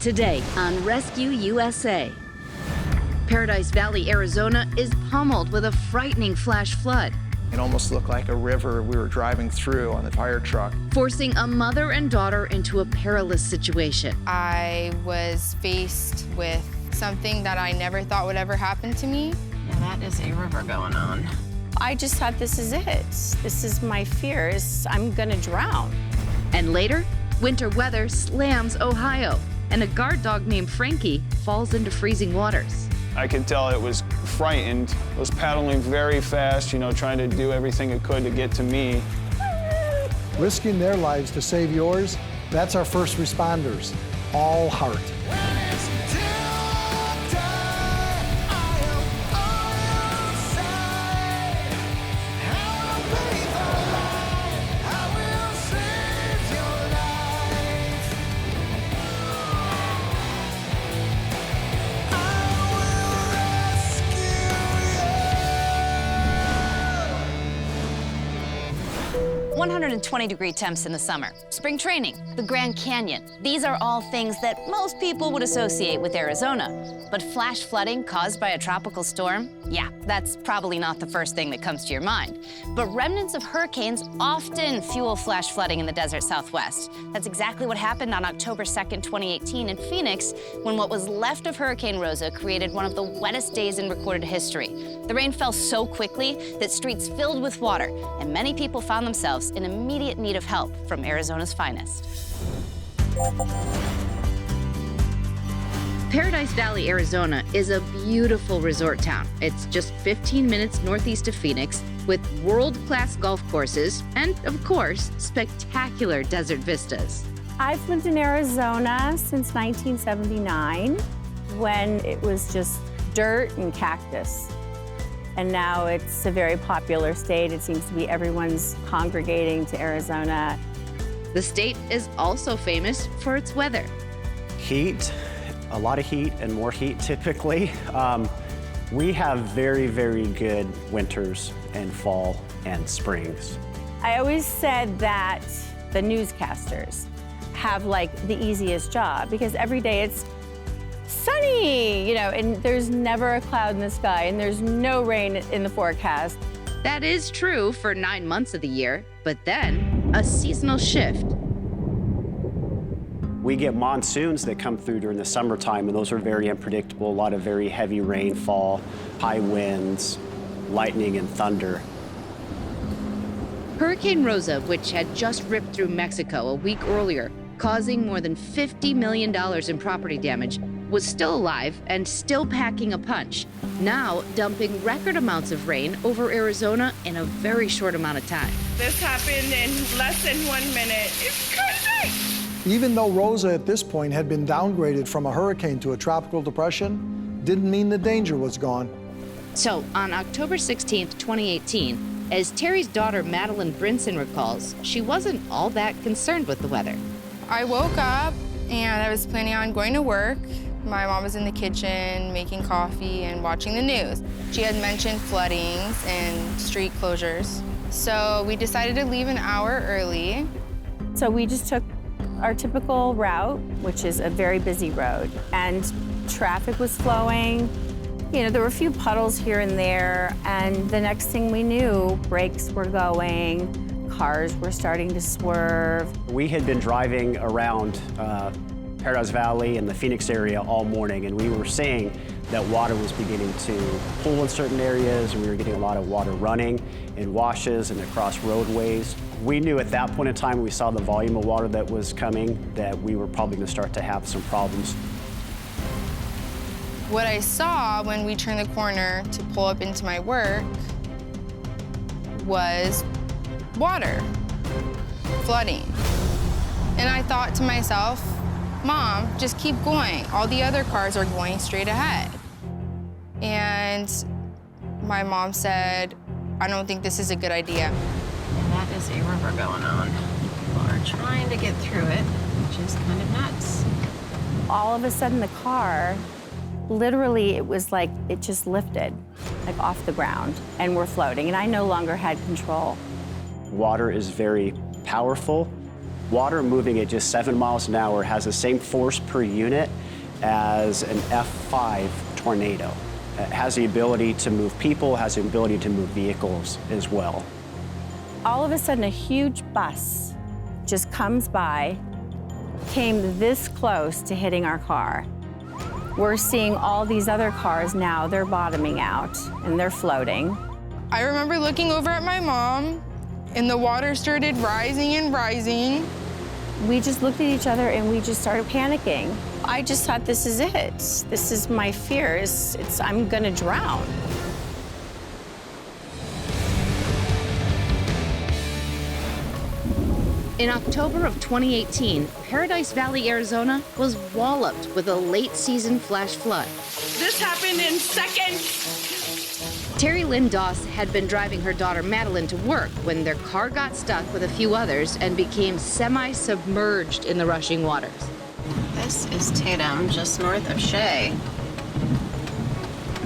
Today on Rescue USA. Paradise Valley, Arizona is pummeled with a frightening flash flood, It almost looked like a river we were driving through on the fire truck. forcing a mother and daughter into a perilous situation. I was faced with something that I never thought would ever happen to me. Yeah, that is a river going on. I just thought, this is it. This is my fear, I'm gonna drown. And later, winter weather slams Ohio, and a guard dog named Frankie falls into freezing waters. I could tell it was frightened. It was paddling very fast, trying to do everything it could to get to me. Risking their lives to save yours, that's our first responders, all heart. Degree temps in the summer. Spring training, the Grand Canyon. These are all things that most people would associate with Arizona. But flash flooding caused by a tropical storm? Yeah, that's probably not the first thing that comes to your mind. But remnants of hurricanes often fuel flash flooding in the desert Southwest. That's exactly what happened on October 2nd, 2018 in Phoenix, when what was left of Hurricane Rosa created one of the wettest days in recorded history. The rain fell so quickly that streets filled with water, and many people found themselves in immediate need of help from Arizona's finest. Paradise Valley, Arizona is a beautiful resort town. It's just 15 minutes northeast of Phoenix, with world-class golf courses and, of course, spectacular desert vistas. I've lived in Arizona since 1979, when it was just dirt and cactus. And now it's a very popular state. It seems to be everyone's congregating to Arizona. The state is also famous for its weather. Heat, a lot of heat and more heat typically. We have very, very good winters and fall and springs. I always said that the newscasters have like the easiest job, because every day it's sunny, and there's never a cloud in the sky, and there's no rain in the forecast. That is true for 9 months of the year, but then a seasonal shift. We get monsoons that come through during the summertime, and those are very unpredictable. A lot of very heavy rainfall, high winds, lightning and thunder. Hurricane Rosa, which had just ripped through Mexico a week earlier, causing more than $50 million in property damage, was still alive and still packing a punch, now dumping record amounts of rain over Arizona in a very short amount of time. This happened in less than 1 minute. It's crazy! Even though Rosa at this point had been downgraded from a hurricane to a tropical depression, didn't mean the danger was gone. So on October 16th, 2018, as Terry's daughter Madeline Brinson recalls, she wasn't all that concerned with the weather. I woke up and I was planning on going to work. My mom was in the kitchen making coffee and watching the news. She had mentioned floodings and street closures. So we decided to leave an hour early. So we just took our typical route, which is a very busy road, and traffic was flowing. There were a few puddles here and there, and the next thing we knew, brakes were going, cars were starting to swerve. We had been driving around Paradise Valley and the Phoenix area all morning, and we were seeing that water was beginning to pool in certain areas, and we were getting a lot of water running in washes and across roadways. We knew at that point in time, when we saw the volume of water that was coming, that we were probably going to start to have some problems. What I saw when we turned the corner to pull up into my work was water, flooding. And I thought to myself, Mom, just keep going. All the other cars are going straight ahead. And my mom said, I don't think this is a good idea. And that is a river going on. People are trying to get through it, which is kind of nuts. All of a sudden, the car, literally, it was like it just lifted, like off the ground, and we're floating, and I no longer had control. Water is very powerful, Water moving at just 7 miles an hour has the same force per unit as an F5 tornado. It has the ability to move people, has the ability to move vehicles as well. All of a sudden, a huge bus just comes by, came this close to hitting our car. We're seeing all these other cars now, they're bottoming out and they're floating. I remember looking over at my mom, and the water started rising and rising. We just looked at each other and we just started panicking. I just thought, this is it. This is my fear. I'm gonna drown. In October of 2018, Paradise Valley, Arizona was walloped with a late-season flash flood. This happened in seconds. Terry Lynn Doss had been driving her daughter Madeline to work when their car got stuck with a few others and became semi-submerged in the rushing waters. This is Tatum, just north of Shea.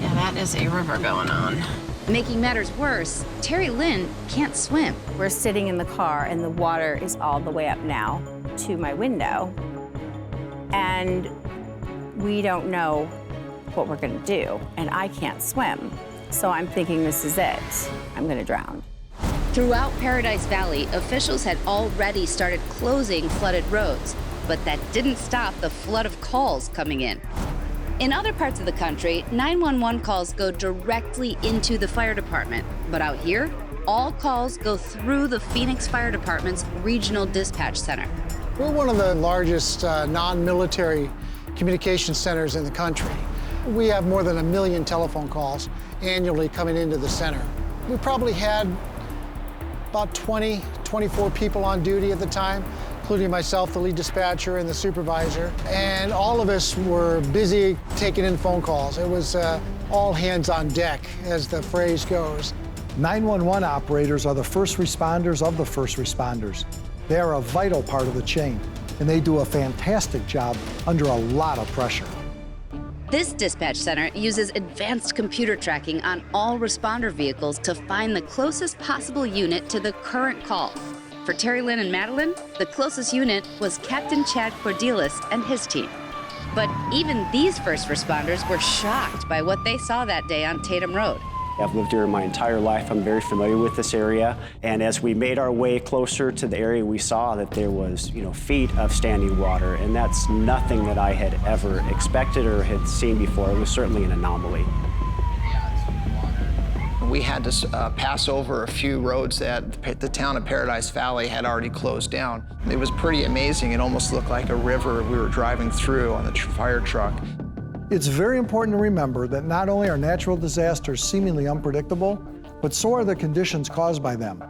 Yeah, that is a river going on. Making matters worse, Terry Lynn can't swim. We're sitting in the car and the water is all the way up now to my window. And we don't know what we're gonna do, and I can't swim. So I'm thinking, this is it. I'm gonna drown. Throughout Paradise Valley, officials had already started closing flooded roads, but that didn't stop the flood of calls coming in. In other parts of the country, 911 calls go directly into the fire department. But out here, all calls go through the Phoenix Fire Department's Regional Dispatch Center. We're one of the largest non-military communication centers in the country. We have more than 1 million telephone calls annually coming into the center. We probably had about 24 people on duty at the time, including myself, the lead dispatcher, and the supervisor. And all of us were busy taking in phone calls. It was all hands on deck, as the phrase goes. 911 operators are the first responders of the first responders. They are a vital part of the chain, and they do a fantastic job under a lot of pressure. This dispatch center uses advanced computer tracking on all responder vehicles to find the closest possible unit to the current call. For Terry Lynn and Madeline, the closest unit was Captain Chad Cordelis and his team. But even these first responders were shocked by what they saw that day on Tatum Road. I've lived here my entire life. I'm very familiar with this area. And as we made our way closer to the area, we saw that there was, feet of standing water. And that's nothing that I had ever expected or had seen before. It was certainly an anomaly. We had to pass over a few roads that the town of Paradise Valley had already closed down. It was pretty amazing. It almost looked like a river we were driving through on the fire truck. It's very important to remember that not only are natural disasters seemingly unpredictable, but so are the conditions caused by them.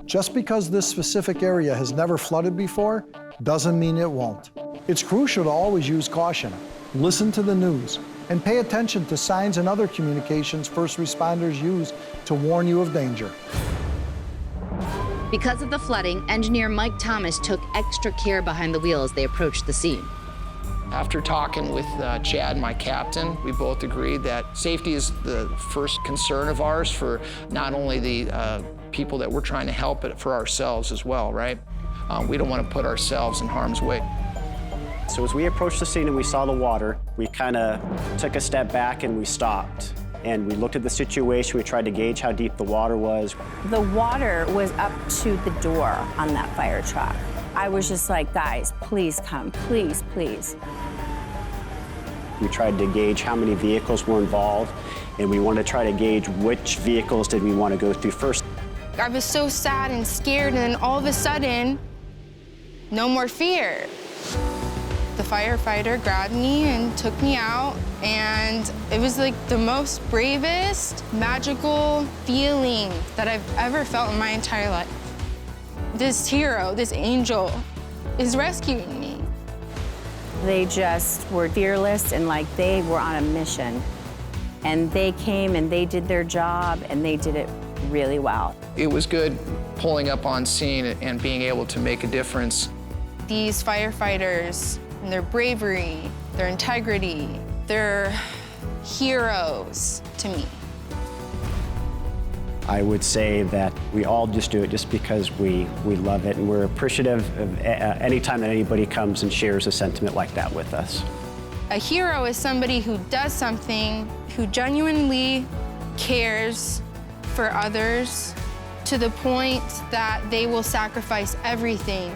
Just because this specific area has never flooded before, doesn't mean it won't. It's crucial to always use caution, listen to the news, and pay attention to signs and other communications first responders use to warn you of danger. Because of the flooding, engineer Mike Thomas took extra care behind the wheel as they approached the scene. After talking with Chad, my captain, we both agreed that safety is the first concern of ours for not only the people that we're trying to help, but for ourselves as well, right? We don't want to put ourselves in harm's way. So as we approached the scene and we saw the water, we kind of took a step back and we stopped. And we looked at the situation, we tried to gauge how deep the water was. The water was up to the door on that fire truck. I was just like, guys, please come, please, please. We tried to gauge how many vehicles were involved, and we wanted to try to gauge which vehicles did we want to go through first. I was so sad and scared, and then all of a sudden, no more fear. The firefighter grabbed me and took me out, and it was like the most bravest, magical feeling that I've ever felt in my entire life. This hero, this angel, is rescuing me. They just were fearless and like they were on a mission. And they came and they did their job and they did it really well. It was good pulling up on scene and being able to make a difference. These firefighters and their bravery, their integrity, they're heroes to me. I would say that we all just do it just because we love it, and we're appreciative of any time that anybody comes and shares a sentiment like that with us. A hero is somebody who does something, who genuinely cares for others to the point that they will sacrifice everything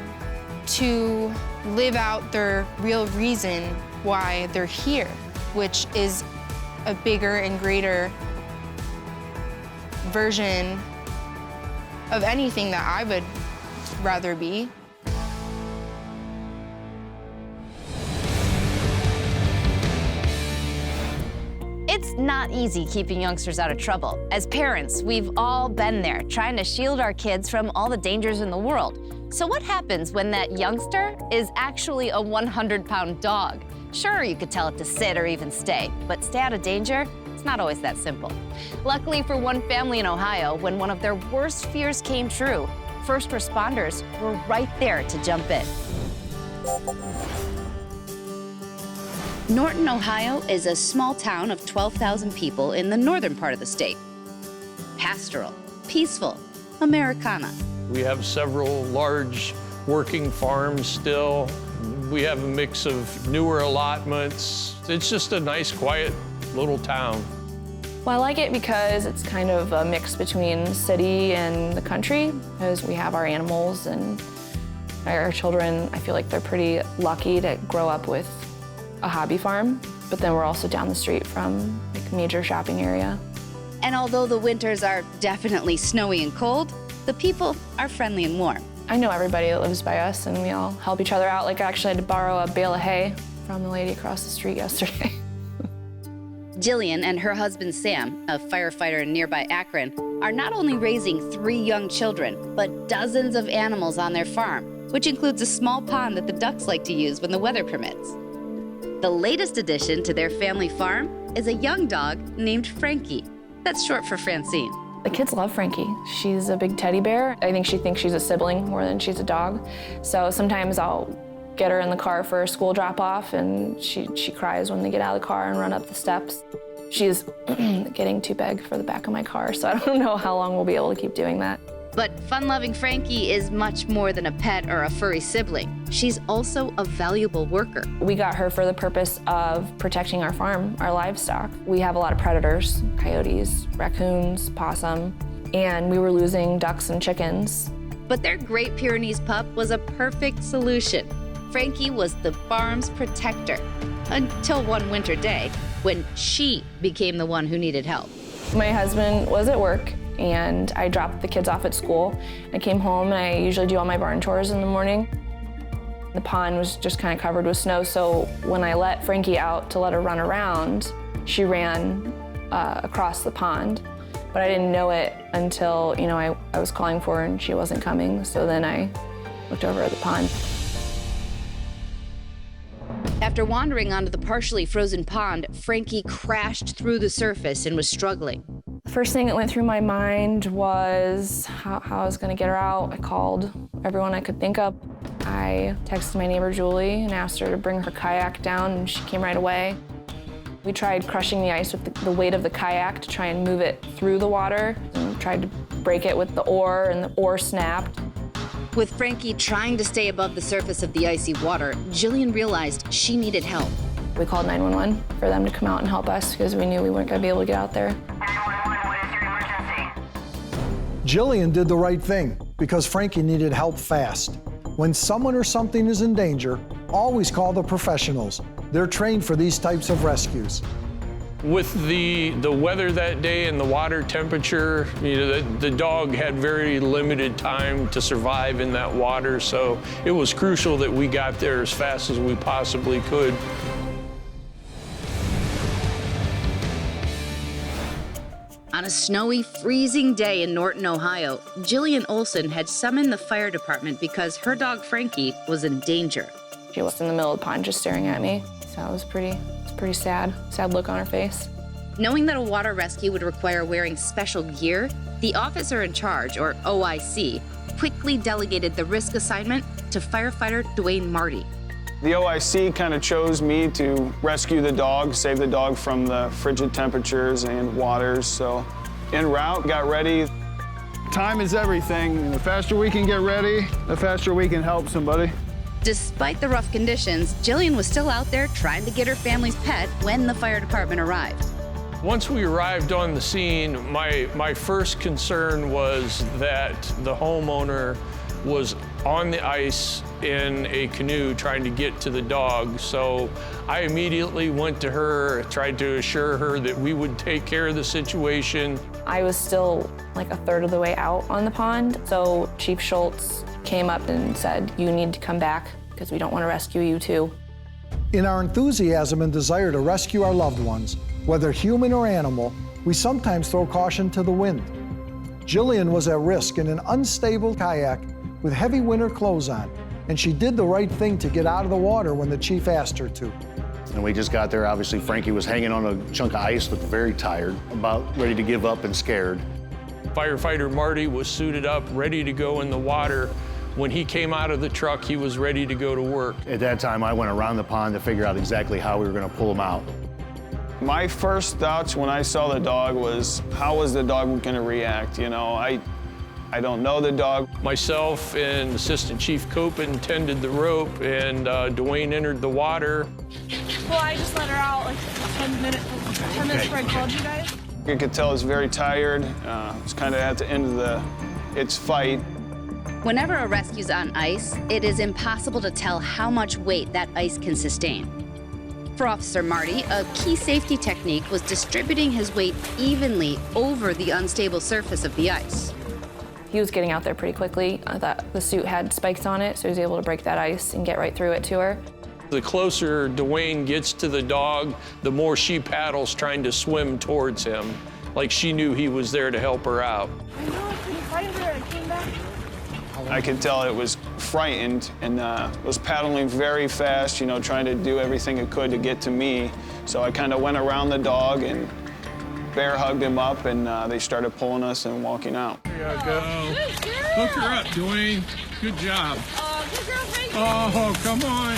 to live out their real reason why they're here, which is a bigger and greater version of anything that I would rather be. It's not easy keeping youngsters out of trouble. As parents, we've all been there, trying to shield our kids from all the dangers in the world. So what happens when that youngster is actually a 100-pound dog? Sure, you could tell it to sit or even stay, but stay out of danger? It's not always that simple. Luckily for one family in Ohio, when one of their worst fears came true, first responders were right there to jump in. Norton, Ohio is a small town of 12,000 people in the northern part of the state. Pastoral, peaceful, Americana. We have several large working farms still. We have a mix of newer allotments. It's just a nice, quiet little town. Well, I like it because it's kind of a mix between city and the country, because we have our animals and our children. I feel like they're pretty lucky to grow up with a hobby farm, but then we're also down the street from like a major shopping area. And although the winters are definitely snowy and cold, the people are friendly and warm. I know everybody that lives by us, and we all help each other out. Like, I actually had to borrow a bale of hay from the lady across the street yesterday. Jillian and her husband Sam, a firefighter in nearby Akron, are not only raising 3 young children, but dozens of animals on their farm, which includes a small pond that the ducks like to use when the weather permits. The latest addition to their family farm is a young dog named Frankie. That's short for Francine. The kids love Frankie. She's a big teddy bear. I think she thinks she's a sibling more than she's a dog. So sometimes I'll get her in the car for a school drop-off, and she cries when they get out of the car and run up the steps. She's getting too big for the back of my car, so I don't know how long we'll be able to keep doing that. But fun-loving Frankie is much more than a pet or a furry sibling. She's also a valuable worker. We got her for the purpose of protecting our farm, our livestock. We have a lot of predators, coyotes, raccoons, possum, and we were losing ducks and chickens. But their Great Pyrenees pup was a perfect solution. Frankie was the farm's protector until one winter day when she became the one who needed help. My husband was at work, and I dropped the kids off at school. I came home, and I usually do all my barn chores in the morning. The pond was just kind of covered with snow, so when I let Frankie out to let her run around, she ran across the pond. But I didn't know it until, I was calling for her and she wasn't coming, so then I looked over at the pond. After wandering onto the partially frozen pond, Frankie crashed through the surface and was struggling. The first thing that went through my mind was how I was going to get her out. I called everyone I could think of. I texted my neighbor Julie and asked her to bring her kayak down, and she came right away. We tried crushing the ice with the weight of the kayak to try and move it through the water, and tried to break it with the oar, and the oar snapped. With Frankie trying to stay above the surface of the icy water, Jillian realized she needed help. We called 911 for them to come out and help us because we knew we weren't going to be able to get out there. 911, what is your emergency? Jillian did the right thing because Frankie needed help fast. When someone or something is in danger, always call the professionals. They're trained for these types of rescues. With the weather that day and the water temperature, the dog had very limited time to survive in that water, so it was crucial that we got there as fast as we possibly could. On a snowy, freezing day in Norton, Ohio, Jillian Olson had summoned the fire department because her dog Frankie was in danger. She was in the middle of the pond just staring at me, so it was pretty sad look on her face. Knowing that a water rescue would require wearing special gear, the officer in charge, or OIC, quickly delegated the risk assignment to firefighter Dwayne Marty. The OIC kind of chose me to rescue the dog, save the dog from the frigid temperatures and waters. So en route, got ready. Time is everything. The faster we can get ready, the faster we can help somebody. Despite the rough conditions, Jillian was still out there trying to get her family's pet when the fire department arrived. Once we arrived on the scene, my first concern was that the homeowner was on the ice in a canoe trying to get to the dog. So I immediately went to her, tried to assure her that we would take care of the situation. I was still like a third of the way out on the pond, so Chief Schultz came up and said, "You need to come back because we don't want to rescue you too." In our enthusiasm and desire to rescue our loved ones, whether human or animal, we sometimes throw caution to the wind. Jillian was at risk in an unstable kayak with heavy winter clothes on, and she did the right thing to get out of the water when the chief asked her to. And we just got there, obviously Frankie was hanging on a chunk of ice, looked very tired, about ready to give up and scared. Firefighter Marty was suited up, ready to go in the water. When he came out of the truck, he was ready to go to work. At that time, I went around the pond to figure out exactly how we were gonna pull him out. My first thoughts when I saw the dog was, how was the dog gonna react? You know, I don't know the dog. Myself and Assistant Chief Copen tended the rope, and Dwayne entered the water. Well, I just let her out like 10 minutes before I called you guys. You could tell it's very tired. It's kind of at the end of its fight. Whenever a rescue's on ice, it is impossible to tell how much weight that ice can sustain. For Officer Marty, a key safety technique was distributing his weight evenly over the unstable surface of the ice. He was getting out there pretty quickly. The suit had spikes on it, so he was able to break that ice and get right through it to her. The closer Dwayne gets to the dog, the more she paddles trying to swim towards him, like she knew he was there to help her out. I know, I couldn't find her. I came back. I could tell it was frightened and was paddling very fast, you know, trying to do everything it could to get to me. So I kind of went around the dog and bear hugged him up, and they started pulling us and walking out. There you go. Hook her up, Dwayne. Good job. Good girl, Frankie. Oh, come on.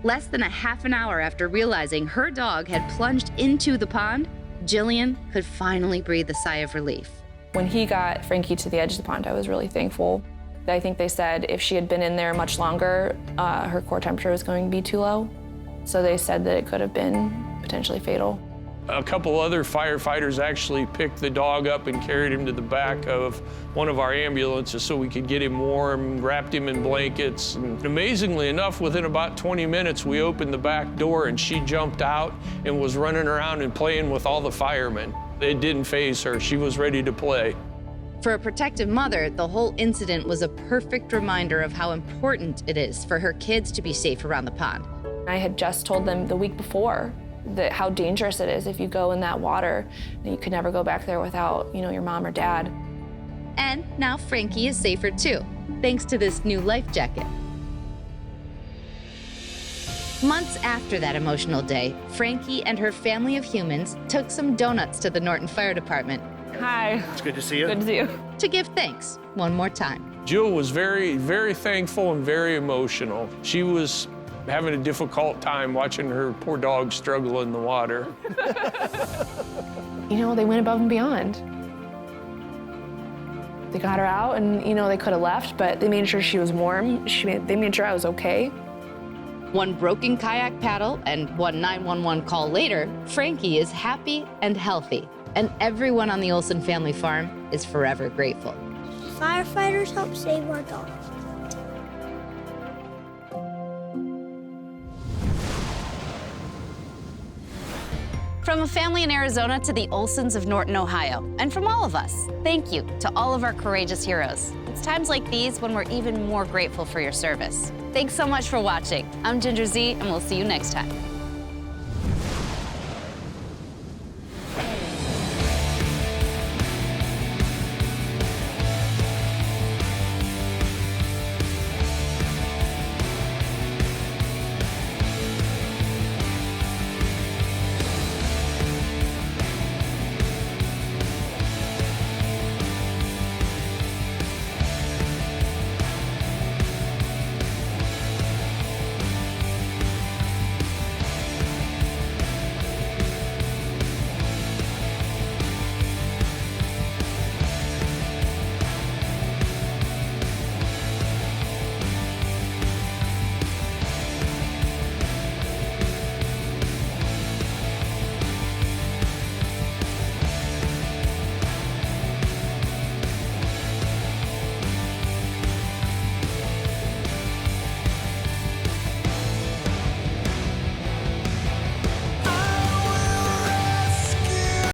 Less than a half an hour after realizing her dog had plunged into the pond, Jillian could finally breathe a sigh of relief. When he got Frankie to the edge of the pond, I was really thankful. I think they said if she had been in there much longer, her core temperature was going to be too low. So they said that it could have been potentially fatal. A couple other firefighters actually picked the dog up and carried him to the back of one of our ambulances so we could get him warm, wrapped him in blankets. And amazingly enough, within about 20 minutes, we opened the back door and she jumped out and was running around and playing with all the firemen. It didn't faze her. She was ready to play. For a protective mother, the whole incident was a perfect reminder of how important it is for her kids to be safe around the pond. I had just told them the week before that how dangerous it is if you go in that water, and you could never go back there without, your mom or dad. And now Frankie is safer too, thanks to this new life jacket. Months after that emotional day, Frankie and her family of humans took some donuts to the Norton Fire Department. Hi. It's good to see you. Good to see you. To give thanks one more time. Jill was very, very thankful and very emotional. She was having a difficult time watching her poor dog struggle in the water. They went above and beyond. They got her out and, they could have left, but they made sure she was warm. They made sure I was okay. One broken kayak paddle and one 911 call later, Frankie is happy and healthy, and everyone on the Olsen family farm is forever grateful. Firefighters help save our dogs. From a family in Arizona to the Olsens of Norton, Ohio, and from all of us, thank you to all of our courageous heroes. It's times like these when we're even more grateful for your service. Thanks so much for watching. I'm Ginger Z, and we'll see you next time.